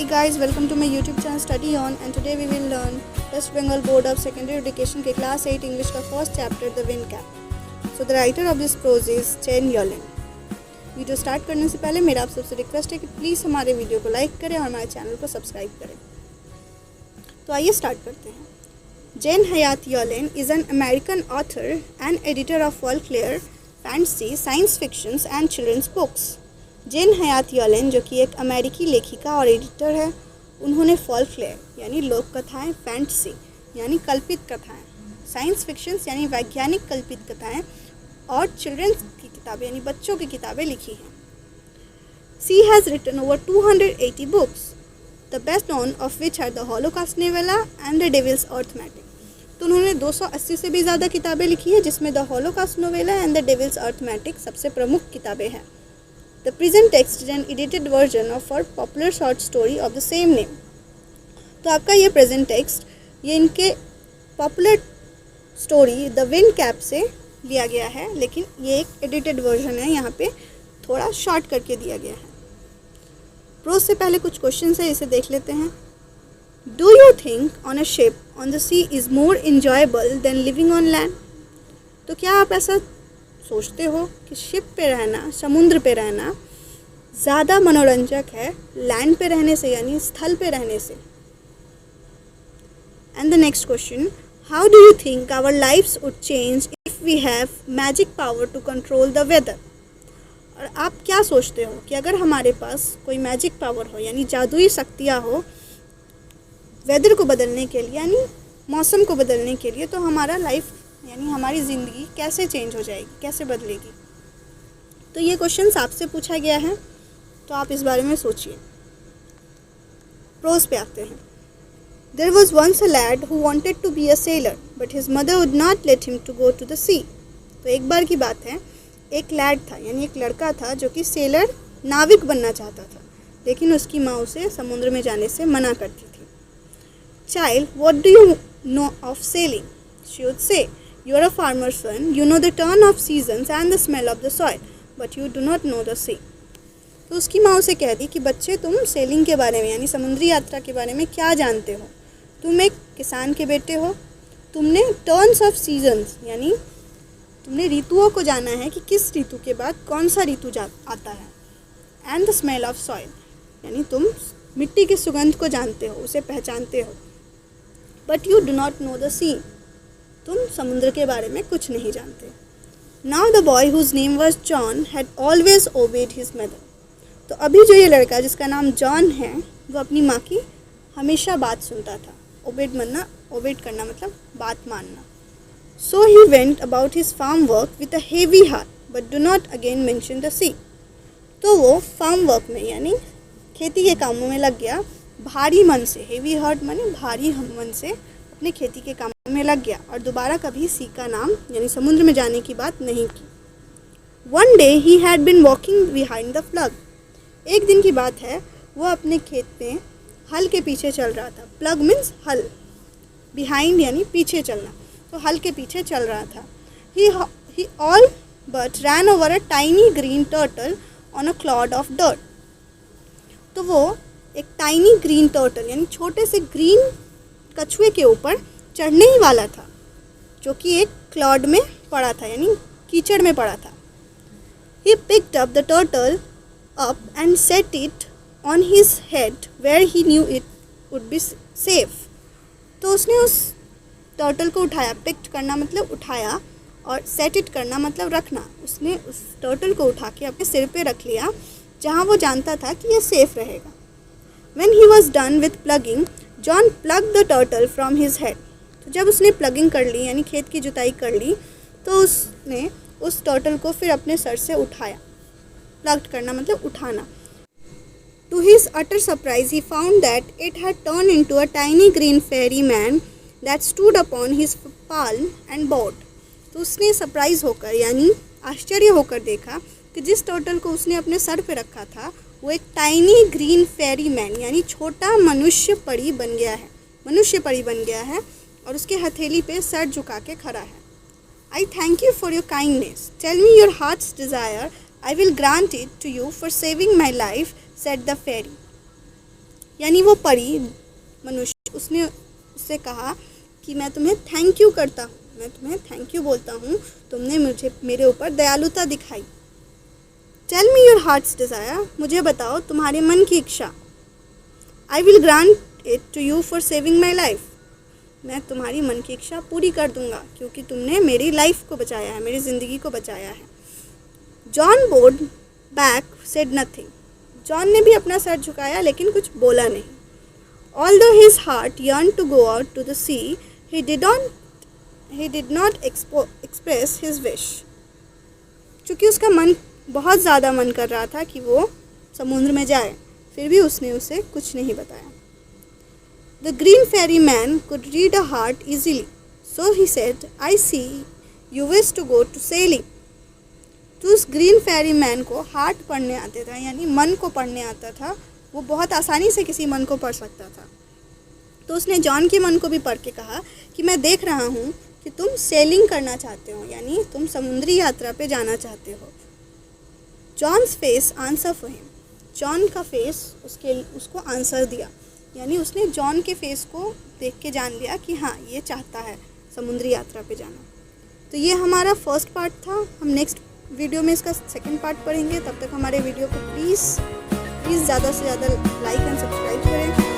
guys, welcome to my YouTube channel Study On, and today we will learn West Bengal Board of Secondary Education के class 8 English का first chapter The Wind Cap. So the writer of this prose is Chen Yolin. Video start करने से पहले मेरा आप सबसे request है कि प्लीज़ हमारे वीडियो को लाइक करें और हमारे चैनल को सब्सक्राइब करें. तो आइए स्टार्ट करते हैं. Jane Hayat Yolin is an American author and editor of folklore, fantasy, science fictions and children's books. जेन हयात योलेन जो कि एक अमेरिकी लेखिका और एडिटर है, उन्होंने फोल्कलोर यानी लोक कथाएँ, फैंटेसी यानी कल्पित कथाएँ, साइंस फिक्शंस यानी वैज्ञानिक कल्पित कथाएँ और चिल्ड्रंस की किताबें यानी बच्चों की किताबें लिखी हैं. She has written over 280 books, the best known of which are the Holocaust novella and the devils Arithmetic. तो उन्होंने 280 से भी ज़्यादा किताबें लिखी हैं, जिसमें the Holocaust novella and the devils arithmetic सबसे प्रमुख किताबें हैं. The present text is an edited version of her popular short story of the same name. तो आपका ये present text ये इनके popular story The Wind Cap से लिया गया है, लेकिन ये एक edited version है, यहाँ पे थोड़ा short करके दिया गया है. प्रोज से पहले कुछ questions है, इसे देख लेते हैं. Do you think on a ship on the sea is more enjoyable than living on land? तो क्या आप ऐसा सोचते हो कि शिप पे रहना, समुद्र पे रहना ज़्यादा मनोरंजक है लैंड पे रहने से यानी स्थल पे रहने से? And the next question, how do you think our lifes would change if we have magic power to control the weather? और आप क्या सोचते हो कि अगर हमारे पास कोई मैजिक पावर हो यानी जादुई शक्तियाँ हो वेदर को बदलने के लिए यानी मौसम को बदलने के लिए, तो हमारा लाइफ यानी हमारी ज़िंदगी कैसे चेंज हो जाएगी, कैसे बदलेगी? तो ये क्वेश्चंस आपसे पूछा गया है, तो आप इस बारे में सोचिए. प्रोज पे आते हैं. There was once a lad who wanted to be a sailor but his mother would not let him to go to the sea. तो एक बार की बात है, एक लैड था यानी एक लड़का था जो कि सेलर नाविक बनना चाहता था, लेकिन उसकी माँ उसे समुद्र में जाने से मना करती थी. Child, what do you know of selling? She would say, You are a farmer's son, you know the turn of seasons and the smell of the soil, but you do not know the sea. तो उसकी माँ उसे कह दी कि बच्चे तुम selling के बारे में यानी समुद्री यात्रा के बारे में क्या जानते हो? तुम एक किसान के बेटे हो, तुमने टर्न्स ऑफ सीजन्स यानी तुमने ऋतुओं को जाना है कि किस ऋतु के बाद कौन सा ऋतु आता है. And the smell of soil यानी तुम मिट्टी की सुगंध को जानते हो, उसे पहचानते हो. But you do not know the sea, तुम समुद्र के बारे में कुछ नहीं जानते. Now the boy whose name was John had always obeyed his mother. तो अभी जो ये लड़का जिसका नाम जॉन है वो अपनी माँ की हमेशा बात सुनता था. ओबेड करना मतलब बात मानना. So he went about his farm work with a heavy heart but do not again mention the sea. तो वो फार्म वर्क में यानी खेती के कामों में लग गया भारी मन से. हेवी हार्ट माने भारी मन से अपने खेती के काम में लग गया और दोबारा कभी सी का नाम यानी समुद्र में जाने की बात नहीं की. One day he had been walking behind the plug. एक दिन की बात है, वो अपने खेत में हल के पीछे चल रहा था. प्लग मीन्स हल, बिहाइंड यानी पीछे चलना, तो हल के पीछे चल रहा था. He all but ran over a tiny green turtle on a clod of dirt. तो वो एक टाइनी ग्रीन टर्टल यानी छोटे से ग्रीन कछुए के ऊपर चढ़ने ही वाला था, जो कि एक क्लॉड में पड़ा था यानी कीचड़ में पड़ा था. He picked up the turtle up and set it on his head where he knew it would be safe. तो उसने उस टर्टल को उठाया. पिक्ड करना मतलब उठाया और सेट इट करना मतलब रखना. उसने उस टर्टल को उठा के अपने सिर पे रख लिया जहाँ वो जानता था कि ये सेफ रहेगा. When he was done with plugging, John plugged the turtle from his head. तो जब उसने प्लगिंग कर ली यानी खेत की जुताई कर ली, तो उसने उस टर्टल को फिर अपने सर से उठाया. प्लग्ड करना मतलब उठाना. To his utter surprise, he found that it had turned into a tiny green fairy man that stood upon his palm and bowed. तो उसने सरप्राइज होकर यानी आश्चर्य होकर देखा कि जिस टर्टल को उसने अपने सर पे रखा था वो एक टाइनी ग्रीन फेरी मैन यानी छोटा मनुष्य परी बन गया है और उसके हथेली पे सर झुका के खड़ा है. I thank you for your kindness, tell me your heart's desire, I will grant it to you for saving my life, said the fairy. यानी वो परी मनुष्य उसने उससे कहा कि मैं तुम्हें थैंक यू करता हूँ, मैं तुम्हें थैंक यू बोलता हूँ, तुमने मुझे मेरे ऊपर दयालुता दिखाई। Tell me your heart's desire, मुझे बताओ तुम्हारे मन की इच्छा। I will grant it to you for saving my life, मैं तुम्हारी मन की इच्छा पूरी कर दूंगा क्योंकि तुमने मेरी लाइफ को बचाया है, मेरी ज़िंदगी को बचाया है। John board back said nothing, John ने भी अपना सर झुकाया लेकिन कुछ बोला नहीं। Although his heart yearned to go out to the sea, he did not express his wish. चूँकि उसका मन बहुत ज़्यादा मन कर रहा था कि वो समुद्र में जाए, फिर भी उसने उसे कुछ नहीं बताया। The green fairy man could read a heart easily, so he said, I see you wish to go to sailing. तो उस ग्रीन फेरी मैन को हार्ट पढ़ने आते था, यानी मन को पढ़ने आता था, वो बहुत आसानी से किसी मन को पढ़ सकता था। तो उसने जॉन के मन को भी पढ़ के कहा कि मैं देख रहा हूँ कि तुम सेलिंग करना चाहते हो, यानी तुम समुद्री यात्रा पे जाना चाहते हो। John's face answer for him, John का फेस उसको आंसर दिया, यानी उसने जॉन के फेस को देख के जान लिया कि हाँ ये चाहता है समुद्री यात्रा पे जाना। तो ये हमारा फर्स्ट पार्ट था। हम नेक्स्ट वीडियो में इसका सेकंड पार्ट पढ़ेंगे। तब तक हमारे वीडियो को प्लीज़ ज़्यादा से ज़्यादा लाइक एंड सब्सक्राइब करें।